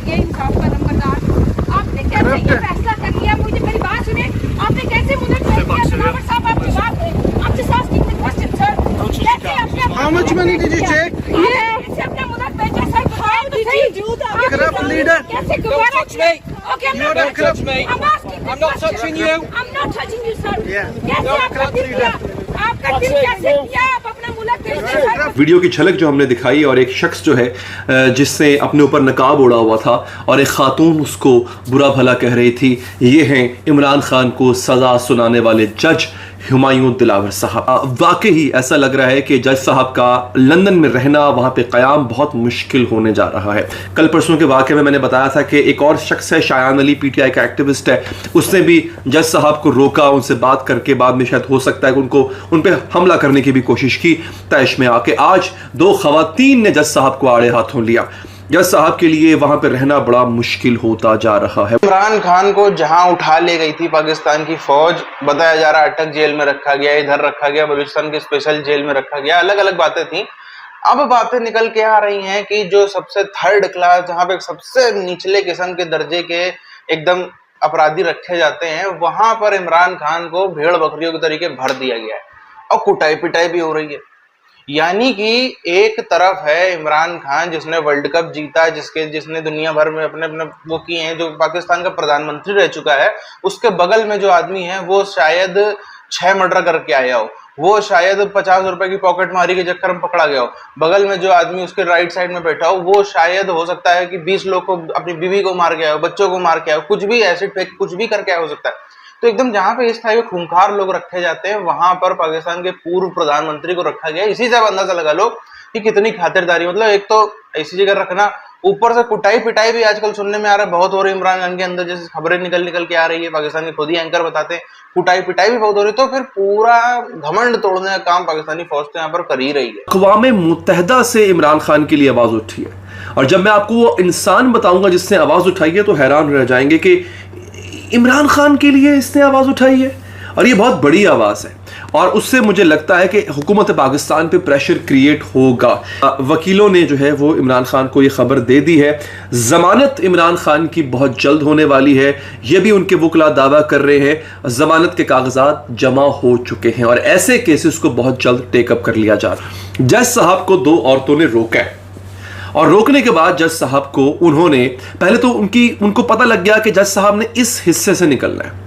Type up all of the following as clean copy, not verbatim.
ये इंसाफ का नंबरदार, आपने कैसे ये फैसला कर लिया? मुझे मेरी बात सुने, आपने कैसे मुझे दिलावर साहब आपकी बात है, आपसे साथ की क्वेश्चन सर, कैसे अपने How much money did you take? कैसे अपने मुल्क भेजा सर? बताओ तो सही। Corrupt leader. कैसे दोबारा? Okay, I'm not touching me. I'm asking. I'm not touching you. I'm not touching you, sir. Yeah. कैसे आपका दिल किया? आपका दिल कैसे किया? आप अपना मुल्क भेजा सर? वीडियो की झलक जो हमने दिखाई और एक शख्स जो है जिसने अपने ऊपर नकाब ओढ़ा हुआ था और एक खातून उसको बुरा भला कह रही थी, ये हैं इमरान खान को सज़ा सुनाने वाले जज हुमायूं दिलावर साहब। वाकई ऐसा लग रहा है कि जज साहब का लंदन में रहना, वहाँ पे क़याम बहुत मुश्किल होने जा रहा है। कल परसों के वाक़े में मैंने बताया था कि एक और शख्स है, शायान अली, पीटीआई का एक्टिविस्ट है, उसने भी जज साहब को रोका, उनसे बात करके बाद में शायद हो सकता है कि उन पर हमला करने की भी कोशिश की। तैश में आके आज दो ख़वातीन ने जज साहब को आड़े हाथों लिया। जज साहब के लिए वहां पर रहना बड़ा मुश्किल होता जा रहा है। इमरान खान को जहां उठा ले गई थी पाकिस्तान की फौज, बताया जा रहा अटक जेल में रखा गया, इधर रखा गया, बलूचिस्तान के स्पेशल जेल में रखा गया, अलग अलग बातें थी। अब बातें निकल के आ रही हैं कि जो सबसे थर्ड क्लास, जहां पे सबसे निचले किस्म के दर्जे के एकदम अपराधी रखे जाते हैं, वहां पर इमरान खान को भेड़ बकरियों के तरीके भर दिया गया है और कुटाई पिटाई भी हो रही है। यानी कि एक तरफ है इमरान खान जिसने वर्ल्ड कप जीता, जिसने दुनिया भर में अपने अपने वो किए हैं, जो पाकिस्तान का प्रधानमंत्री रह चुका है, उसके बगल में जो आदमी है वो शायद 6 मर्डर करके आया हो, वो शायद 50 रुपए की पॉकेट मारी के चक्कर में पकड़ा गया हो। बगल में जो आदमी उसके राइट साइड में बैठा हो, वो शायद हो सकता है कि 20 लोग को, अपनी बीवी को मार के आया हो, बच्चों को मार के आया हो, कुछ भी एसिड फेंक कुछ भी करके आया हो सकता है। तो एकदम जहां पे इस टाइप के खूंखार लोग रखे जाते हैं, वहां पर पाकिस्तान के पूर्व प्रधानमंत्री को रखा गया। इसी से आप अंदाजा लगा लो कि कितनी खातिरदारी, मतलब एक तो ऐसी जगह रखना, ऊपर से कुटाई पिटाई भी आजकल सुनने में आ रहा है बहुत हो रही है इमरान खान के अंदर, जैसे खबरें निकल के आ रही है, पाकिस्तान के खुद ही एंकर बताते हैं कुटाई पिटाई भी बहुत हो रही है। तो फिर पूरा घमंड तोड़ने का काम पाकिस्तानी फौज तो यहाँ पर कर ही रही है। अक़वाम मुत्तहिदा से इमरान खान के लिए आवाज उठी है, और जब मैं आपको वो इंसान बताऊंगा जिसने आवाज उठाई है तो हैरान रह जाएंगे कि इमरान खान के लिए इसने आवाज़ उठाई है, और ये बहुत बड़ी आवाज़ है। और उससे मुझे लगता है कि हुकूमत पाकिस्तान पे प्रेशर क्रिएट होगा। वकीलों ने जो है वो इमरान खान को ये खबर दे दी है, ज़मानत इमरान खान की बहुत जल्द होने वाली है। ये भी उनके वकील दावा कर रहे हैं ज़मानत के कागजात जमा हो चुके हैं और ऐसे केसेस को बहुत जल्द टेकअप कर लिया जा रहा है। जज साहब को 2 औरतों ने रोका है, और रोकने के बाद जज साहब को उन्होंने पहले तो उनको पता लग गया कि जज साहब ने इस हिस्से से निकलना है।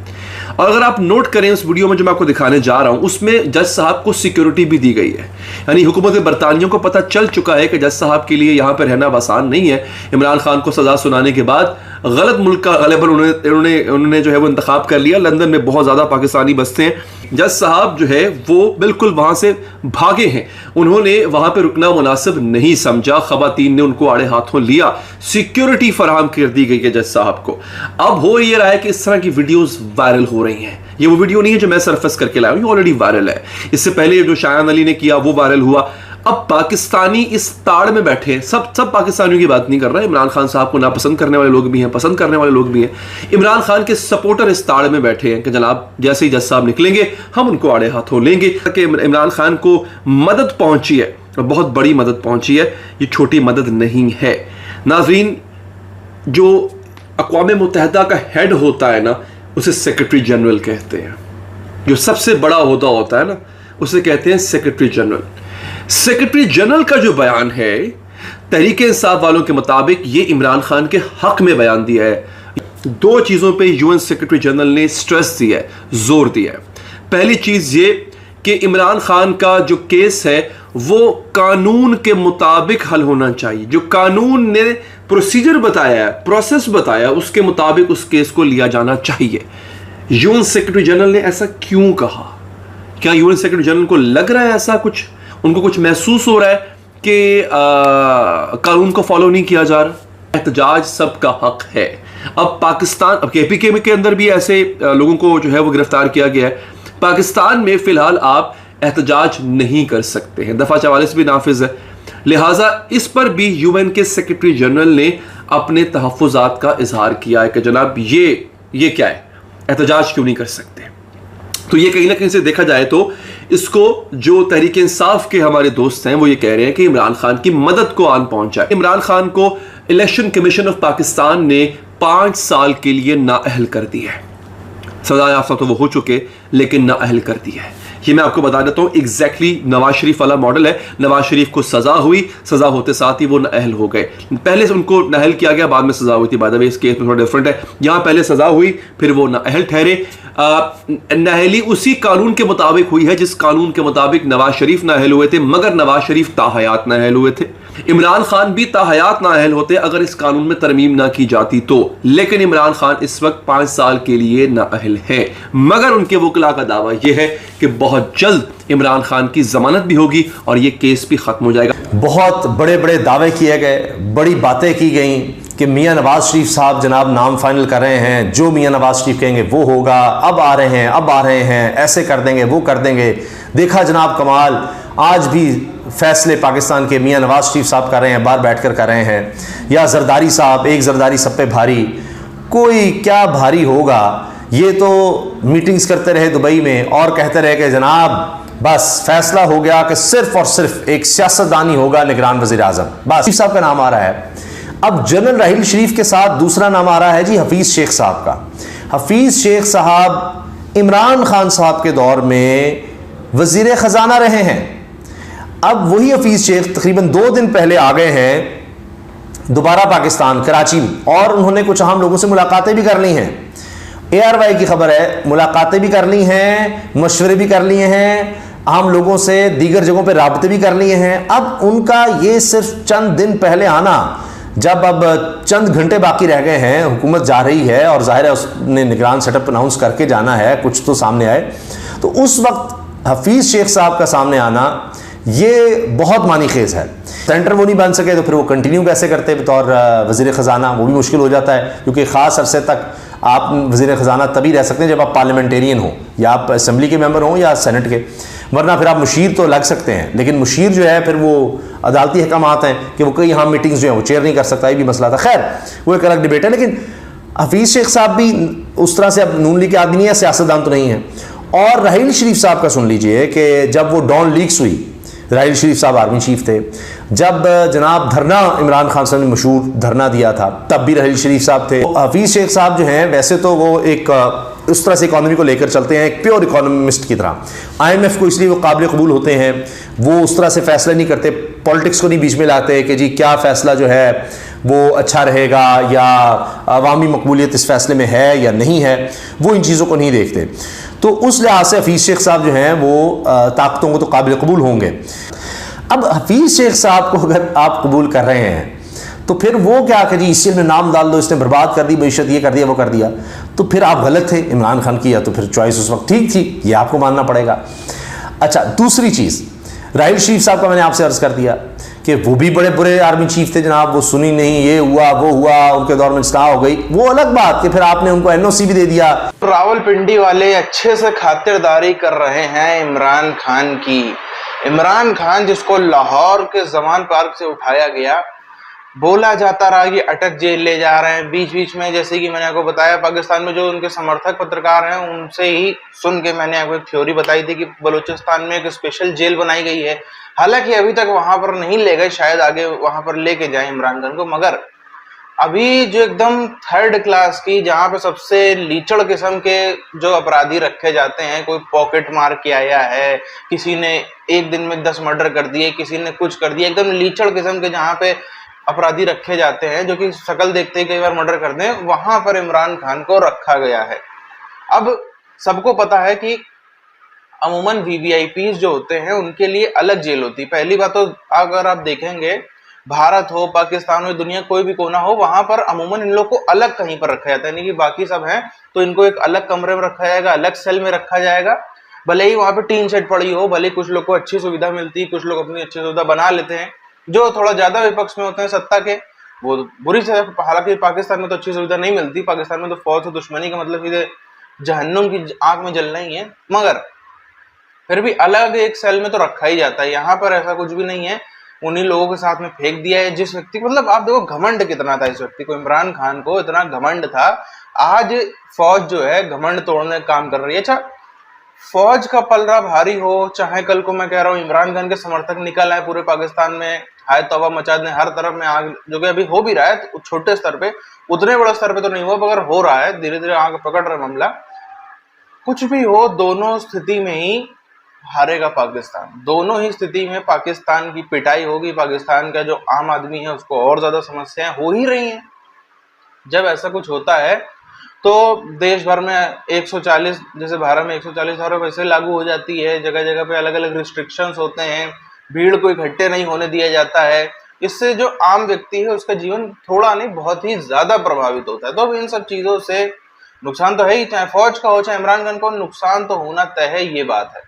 और अगर आप नोट करें उस वीडियो में जो मैं आपको दिखाने जा रहा हूं, उसमें जज साहब को सिक्योरिटी भी दी गई है। यानी हुकूमत बरतानिया को पता चल चुका है कि जज साहब के लिए यहां पर रहना आसान नहीं है। इमरान खान को सजा सुनाने के बाद गलत मुल्क का गलबन उन्होंने जो है वो इंतखाब कर लिया। लंदन में बहुत ज़्यादा पाकिस्तानी बसते हैं। जज साहब जो है वो बिल्कुल वहाँ से भागे हैं, उन्होंने वहाँ पे रुकना मुनासिब नहीं समझा। ख़वातीन ने उनको आड़े हाथों लिया, सिक्योरिटी फराहम कर दी गई है जज साहब को। अब हो ये रहा है कि इस तरह की वीडियोस वायरल हो रही हैं। ये वो वीडियो नहीं है जो मैं सरफेस करके लाया हूँ, ये ऑलरेडी वायरल है। इससे पहले जो शायान अली ने किया वो वायरल हुआ। अब पाकिस्तानी इस ताड़ में बैठे हैं, सब पाकिस्तानियों की बात नहीं कर रहा है। इमरान खान साहब को नापसंद करने वाले लोग भी हैं, पसंद करने वाले लोग भी हैं। इमरान खान के सपोर्टर इस ताड़ में बैठे हैं कि जनाब जैसे ही जज साहब निकलेंगे हम उनको आड़े हाथों लेंगे। कि इमरान खान को मदद पहुंची है, बहुत बड़ी मदद पहुंची है, ये छोटी मदद नहीं है। नाज़रीन, जो अक़वाम मुत्तहिदा का हेड होता है ना, उसे सेक्रेटरी जनरल कहते हैं। जो सबसे बड़ा ओहदा होता है ना, उसे कहते हैं सेक्रेटरी जनरल। सेक्रेटरी जनरल का जो बयान है, तहरीक इंसाफ वालों के मुताबिक ये इमरान खान के हक में बयान दिया है। 2 चीज़ों पे यूएन सेक्रेटरी जनरल ने स्ट्रेस दिया है, जोर दिया है। पहली चीज़ ये कि इमरान खान का जो केस है वो कानून के मुताबिक हल होना चाहिए। जो कानून ने प्रोसीजर बताया है, प्रोसेस बताया, उसके मुताबिक उस केस को लिया जाना चाहिए। यूएन सेक्रेटरी जनरल ने ऐसा क्यों कहा? क्या यूएन सेक्रेटरी जनरल को लग रहा है ऐसा कुछ, उनको कुछ महसूस हो रहा है कि कानून को फॉलो नहीं किया जा रहा? एहतजाज सबका हक है। अब पाकिस्तान, अब केपीके के अंदर भी ऐसे लोगों को जो है वो गिरफ्तार किया गया है। पाकिस्तान में फिलहाल आप एहतजाज नहीं कर सकते हैं, दफ़ा 44 भी नाफिज है। लिहाजा इस पर भी यूएन के सेक्रेटरी जनरल ने अपने तहफ़्फ़ुज़ात का इजहार किया है कि जनाब ये क्या है, एहतजाज क्यों नहीं कर सकते। तो ये कहीं ना कहीं से देखा जाए तो इसको जो तहरीक इंसाफ के हमारे दोस्त हैं वो ये कह रहे हैं कि इमरान खान की मदद को आन पहुंचा है। इमरान खान को इलेक्शन कमीशन ऑफ पाकिस्तान ने 5 साल के लिए नाअहल कर दी है। सजा याफ्ता तो वो हो चुके, लेकिन नाअहल कर दी है। ये मैं आपको बता देता हूँ, एग्जैक्टली नवाज शरीफ वाला मॉडल है। नवाज शरीफ को सजा हुई, सजा होते साथ ही वो नाअहल हो गए। पहले से उनको नाअहल किया गया, बाद में सजा हुई थी। बाय द वे इस केस में थोड़ा डिफरेंट है, यहाँ पहले सजा हुई, फिर वो नाअहल ठहरे। नाअहली उसी कानून के मुताबिक हुई है जिस कानून के मुताबिक नवाज शरीफ नाअहल हुए थे, मगर नवाज शरीफ ताहयात नाअहल हुए थे। इमरान खान भी ताहयात नाअहल होते अगर इस कानून में तरमीम ना की जाती तो, लेकिन इमरान खान इस वक्त 5 साल के लिए नाअहल है। मगर उनके वकला का दावा यह है कि बहुत जल्द इमरान खान की जमानत भी होगी और यह केस भी खत्म हो जाएगा। बहुत बड़े बड़े दावे किए गए, बड़ी बातें की गई कि मियां नवाज शरीफ साहब जनाब नाम फाइनल कर रहे हैं, जो मियां नवाज शरीफ कहेंगे वो होगा, अब आ रहे हैं, अब आ रहे हैं, ऐसे कर देंगे, वो कर देंगे। देखा जनाब कमाल, आज भी फैसले पाकिस्तान के मियां नवाज शरीफ साहब कर रहे हैं, बाहर बैठकर कर रहे हैं। या जरदारी साहब, एक जरदारी सब पे भारी, कोई क्या भारी होगा। ये तो मीटिंग्स करते रहे दुबई में और कहते रहे कि जनाब बस फैसला हो गया कि सिर्फ और सिर्फ एक सियासतदानी होगा निगरान वज़ीर आज़म। बस शरीफ साहब का नाम आ रहा है। अब जनरल राहील शरीफ के साथ दूसरा नाम आ रहा है जी हफीज़ शेख साहब का। हफीज़ शेख साहब इमरान खान साहब के दौर में वज़ीर ख़जाना रहे हैं। अब वही हफीज़ शेख तकरीबन 2 दिन पहले आ गए हैं दोबारा पाकिस्तान, कराची में, और उन्होंने कुछ अहम लोगों से मुलाकातें भी कर ली हैं। ARY की खबर है, मुलाकातें भी कर ली हैं, मशवरे भी कर लिए हैं, आम लोगों से दीगर जगहों पे राब्ते भी कर लिए हैं। अब उनका ये सिर्फ चंद दिन पहले आना, जब अब चंद घंटे बाकी रह गए हैं, हुकूमत जा रही है और जाहिर है उसने निगरान सेटअप अनाउंस करके जाना है, कुछ तो सामने आए, तो उस वक्त हफीज़ शेख साहब का सामने आना ये बहुत मानी खेज है। सेंटर वो नहीं बन सके तो फिर वो कंटिन्यू कैसे करते बतौर वज़ीर ख़जाना, वो भी मुश्किल हो जाता है, क्योंकि ख़ास अरसे तक आप वज़ीर ख़जाना तभी रह सकते हैं जब आप पार्लियामेंटेरियन हो, या आप असम्बली के मेंबर हों या सेनेट के, वरना फिर आप मुशीर तो लग सकते हैं, लेकिन मुशीर जो है फिर वो अदालती अहकामात हैं कि वो कई यहाँ मीटिंग्स जो हैं वो चेयर नहीं कर सकता, ये भी मसला था। खैर वो एक अलग डिबेट है। लेकिन हफीज़ शेख साहब भी उस तरह से अब नून लीग के आदमी नहीं है, सियासतदान तो नहीं है। और राहील शरीफ साहब का सुन लीजिए कि जब वो डॉन लीक्स हुई, राहील शरीफ साहब आर्मी चीफ थे, जब जनाब धरना इमरान खान साहब ने मशहूर धरना दिया था, तब भी राहील शरीफ साहब थे। हफीज़ शेख साहब जो हैं वैसे तो वो एक उस तरह से इकॉनमी को लेकर चलते हैं, एक प्योर इकोनॉमिस्ट की तरह। IMF को इसलिए वो काबिल कबूल होते हैं, वो उस तरह से फैसले नहीं करते, पॉलिटिक्स को नहीं बीच में लाते कि जी क्या फ़ैसला जो है वो अच्छा रहेगा या अवामी मकबूलियत इस फैसले में है या नहीं है, वो इन चीज़ों को नहीं देखते। तो उस लिहाज से हफीज़ शेख साहब जो हैं वो ताकतों को तो काबिल कबूल होंगे। अब हफीज़ शेख साहब को अगर आप कबूल कर रहे हैं तो फिर वो क्या कि जी ICL में नाम डाल दो, इसने बर्बाद कर दी मैशत, ये कर दिया वो कर दिया, तो फिर आप गलत थे इमरान खान की, या तो फिर चॉइस उस वक्त ठीक थी, ये आपको मानना पड़ेगा। अच्छा, दूसरी चीज़, राहील शरीफ साहब का मैंने आपसे अर्ज़ कर दिया कि वो भी बड़े बुरे आर्मी चीफ थे जनाब, वो सुनी नहीं, ये हुआ वो हुआ, उनके दौर में इस्लाह हो गई, वो अलग बात कि फिर आपने उनको NOC भी दे दिया। रावलपिंडी वाले अच्छे से खातिरदारी कर रहे हैं इमरान खान की। इमरान खान जिसको लाहौर के जमान पार्क से उठाया गया, बोला जाता रहा कि अटक जेल ले जा रहे हैं, बीच बीच में जैसे कि मैंने आपको बताया पाकिस्तान में जो उनके समर्थक पत्रकार हैं उनसे ही सुन के मैंने आपको एक थ्योरी बताई थी कि बलूचिस्तान में एक स्पेशल जेल बनाई गई है। हालांकि अभी तक वहां पर नहीं ले गए, शायद आगे वहां पर लेके जाए इमरान खान को, मगर अभी जो एकदम 3rd क्लास की, जहां पे सबसे लीचड़ किस्म के जो अपराधी रखे जाते हैं, कोई पॉकेट मार के आया है, किसी ने एक दिन में 10 मर्डर कर दिए, किसी ने कुछ कर दिया, एकदम लीचड़ किस्म के जहां पे अपराधी रखे जाते हैं जो कि शक्ल देखते ही कई बार मर्डर करते हैं, वहां पर इमरान खान को रखा गया है। अब सबको पता है कि अमूमन VVIPs जो होते हैं उनके लिए अलग जेल होती है। पहली बात तो अगर आप देखेंगे भारत हो, पाकिस्तान हो, दुनिया कोई भी कोना हो, वहां पर अमूमन इन लोग को अलग कहीं पर रखा जाता है, यानी कि बाकी सब हैं तो इनको एक अलग कमरे में रखा जाएगा, अलग सेल में रखा जाएगा। भले ही वहां पे टीन शेड पड़ी हो, भले कुछ लोग को अच्छी सुविधा मिलती है, कुछ लोग अपनी अच्छी सुविधा बना लेते हैं, जो थोड़ा ज्यादा विपक्ष में होते हैं सत्ता के, वो बुरी से, हालांकि पाकिस्तान में तो अच्छी सुविधा नहीं मिलती, पाकिस्तान में तो फौज से दुश्मनी का मतलब सीधे जहन्नुम की आग में जलना ही है, मगर फिर भी अलग एक सेल में तो रखा ही जाता है। यहाँ पर ऐसा कुछ भी नहीं है, उन्हीं लोगों के साथ में फेंक दिया है जिस व्यक्ति को, मतलब आप देखो घमंड कितना था इस व्यक्ति को, इमरान खान को इतना घमंड था। आज फौज जो है घमंड तोड़ने का काम कर रही है। अच्छा, फौज का पलड़ा भारी हो, चाहे कल को मैं कह रहा हूँ इमरान खान के समर्थक निकल आए पूरे पाकिस्तान में, हाय तौबा मचा दें, हर तरफ में आग, जो कि अभी हो भी रहा है छोटे स्तर पे, उतने बड़े स्तर पे तो नहीं हुआ मगर हो रहा है, धीरे धीरे आग पकड़ रहा है मामला। कुछ भी हो, दोनों स्थिति में ही हारेगा पाकिस्तान। दोनों ही स्थिति में पाकिस्तान की पिटाई होगी, पाकिस्तान का जो आम आदमी है उसको और ज्यादा समस्याएं हो ही रही हैं। जब ऐसा कुछ होता है तो देश भर में 140, जैसे भारत में 140 धारा वैसे लागू हो जाती है, जगह जगह पे अलग अलग रिस्ट्रिक्शंस होते हैं, भीड़ को इकट्ठे नहीं होने दिया जाता है। इससे जो आम व्यक्ति है उसका जीवन थोड़ा नहीं बहुत ही ज्यादा प्रभावित होता है। तो अब इन सब चीजों से नुकसान तो है ही, चाहे फौज का हो चाहे इमरान खान को, नुकसान तो होना तय है, ये बात है।